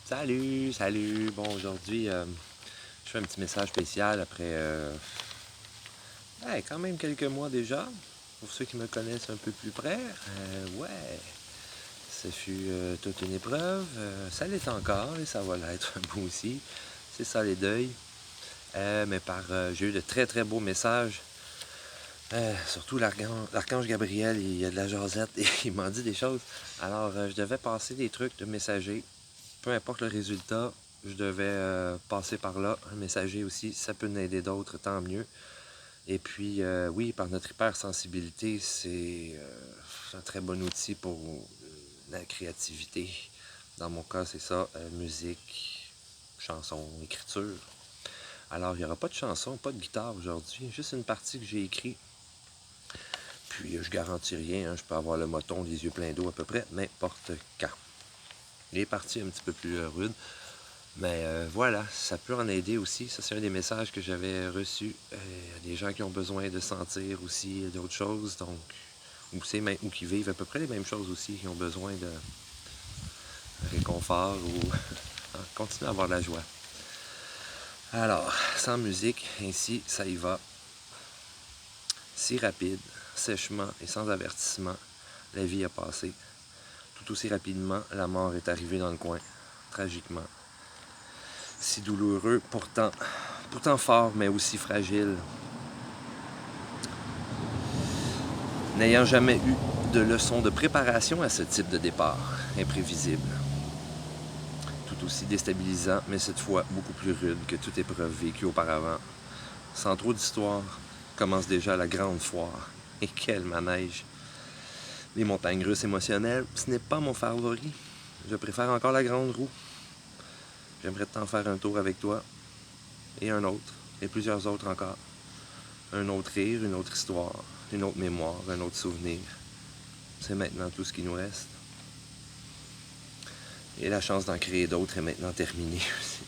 Salut, salut. Bon, aujourd'hui, je fais un petit message spécial après quand même quelques mois déjà. Pour ceux qui me connaissent un peu plus près, ouais, ce fut toute une épreuve. Ça l'est encore et ça va l'être un peu aussi. C'est ça les deuils. J'ai eu de très très beaux messages. Surtout l'archange Gabriel, il y a de la jasette et il m'a dit des choses. Alors, je devais passer des trucs de messager. Peu importe le résultat, je devais passer par là. Un messager aussi, ça peut en aider d'autres, tant mieux. Et puis, oui, par notre hypersensibilité, c'est un très bon outil pour la créativité. Dans mon cas, c'est ça, musique, chanson, écriture. Alors, il n'y aura pas de chanson, pas de guitare aujourd'hui, juste une partie que j'ai écrite. Puis, je garantis rien, hein, je peux avoir le moton, les yeux pleins d'eau à peu près, n'importe quand. Les parties un petit peu plus rudes. Mais voilà, ça peut en aider aussi. Ça, c'est un des messages que j'avais reçus. Il y a des gens qui ont besoin de sentir aussi d'autres choses, donc, ou qui vivent à peu près les mêmes choses aussi, qui ont besoin de réconfort ou continuer à avoir de la joie. Alors, sans musique, ainsi, ça y va. Si rapide, sèchement et sans avertissement, la vie a passé. Tout aussi rapidement, la mort est arrivée dans le coin, tragiquement. Si douloureux, pourtant fort, mais aussi fragile. N'ayant jamais eu de leçon de préparation à ce type de départ, imprévisible. Tout aussi déstabilisant, mais cette fois beaucoup plus rude que toute épreuve vécue auparavant. Sans trop d'histoire, commence déjà la grande foire. Et quel manège! Les montagnes russes émotionnelles, ce n'est pas mon favori. Je préfère encore la grande roue. J'aimerais t'en faire un tour avec toi. Et un autre. Et plusieurs autres encore. Un autre rire, une autre histoire, une autre mémoire, un autre souvenir. C'est maintenant tout ce qui nous reste. Et la chance d'en créer d'autres est maintenant terminée aussi.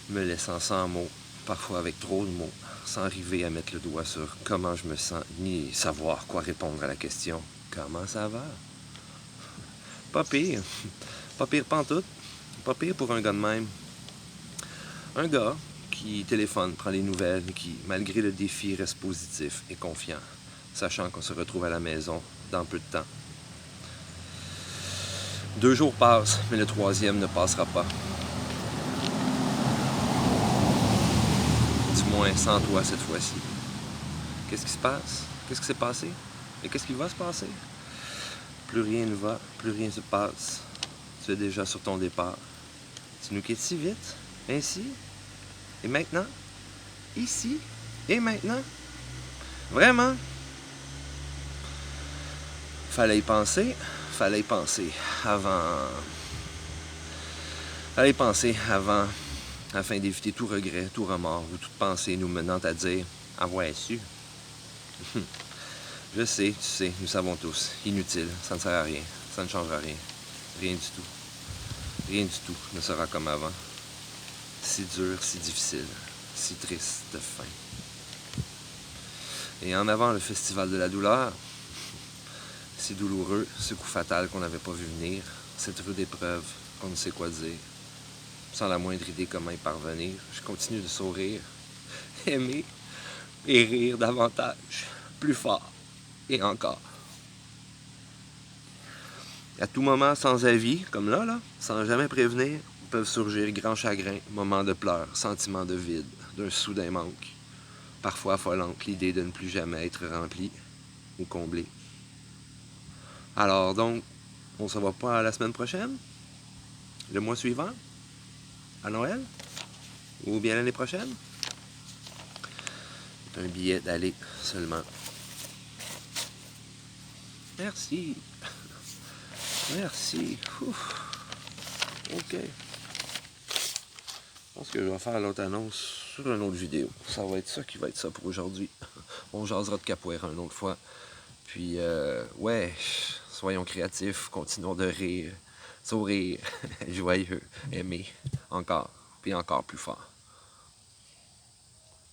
Me laissant sans mots, parfois avec trop de mots, sans arriver à mettre le doigt sur comment je me sens, ni savoir quoi répondre à la question « Comment ça va? » Pas pire. Pas pire pantoute. Pas pire pour un gars de même. Un gars qui téléphone, prend les nouvelles et qui, malgré le défi, reste positif et confiant, sachant qu'on se retrouve à la maison dans peu de temps. 2 jours passent, mais le 3e ne passera pas. Du moins sans toi cette fois-ci. Qu'est-ce qui se passe? Qu'est-ce qui s'est passé? Et qu'est-ce qui va se passer? Plus rien ne va, plus rien se passe. Tu es déjà sur ton départ. Tu nous quittes si vite, ainsi, et maintenant, ici, et maintenant. Vraiment? Fallait y penser avant. Fallait y penser avant, afin d'éviter tout regret, tout remords ou toute pensée nous menant à dire « avoir su ». Je sais, tu sais, nous savons tous. Inutile, ça ne sert à rien, ça ne changera rien. Rien du tout. Rien du tout ne sera comme avant. Si dur, si difficile, si triste de fin. Et en avant le festival de la douleur, si douloureux, ce coup fatal qu'on n'avait pas vu venir, cette rude épreuve qu'on ne sait quoi dire, sans la moindre idée comment y parvenir, je continue de sourire, aimer et rire davantage, plus fort et encore. À tout moment, sans avis, comme là, sans jamais prévenir, peuvent surgir grands chagrins, moments de pleurs, sentiments de vide, d'un soudain manque. Parfois affolante l'idée de ne plus jamais être rempli ou comblé. Alors donc, on se voit pas la semaine prochaine? Le mois suivant? À Noël? Ou bien l'année prochaine? C'est un billet d'aller seulement. Merci. Merci. Ouf. OK. Je pense que je vais faire l'autre annonce sur une autre vidéo. Ça va être ça qui va être ça pour aujourd'hui. On jasera de capoeira une autre fois. Puis, ouais, soyons créatifs, continuons de rire, sourire, joyeux, aimer, encore, puis encore plus fort.